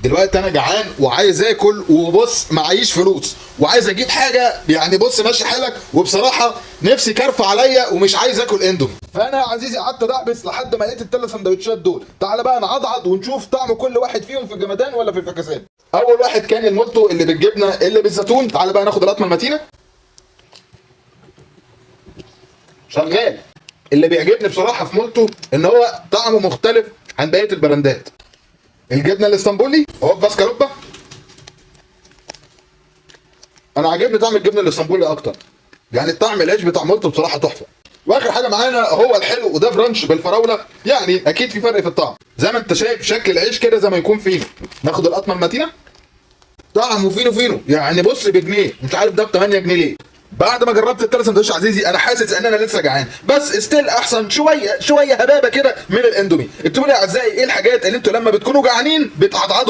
دلوقتي انا جعان وعايز اكل، وبص معيش فلوس وعايز اجيب حاجه، يعني بص ماشي حالك، وبصراحه نفسي كارفه عليا ومش عايز اكل اندومي. فانا يا عزيزي قعدت ادعبس لحد ما لقيت الثلاث سندوتشات دول. تعالى بقى نعضعض ونشوف طعم كل واحد فيهم في الجمدان ولا في الفكاسات. اول واحد كان المولتو اللي بالجبنه اللي بالزيتون. تعالى بقى ناخد القطمه المتينه. شغال. اللي بيعجبني بصراحه في مولتو ان هو طعمه مختلف عن بقيه البراندات. الجبنه الاسطنبولي اهو باسكالوبا. انا عاجبني طعم الجبنه الاسطنبولي اكتر، يعني طعم العيش بتاع مولتو بصراحه تحفه. واخر حاجه معانا هو الحلو، وده برانش بالفراوله، يعني اكيد في فرق في الطعم. زي ما انت شايف شكل العيش كده زي ما يكون فينو. ناخد القطمه المتينه. طعمه فينو يعني بص بجنيه، مش عارف ده ب 8 جنيه ليه. بعد ما جربت الثلاث سندوتش عزيزي انا حاسس ان انا لسه جعان، بس ستيل احسن شويه هبابه كده من الاندومي. اكتبوا لي يا اعزائي ايه الحاجات اللي انتوا لما بتكونوا جعانين بتعضعضوا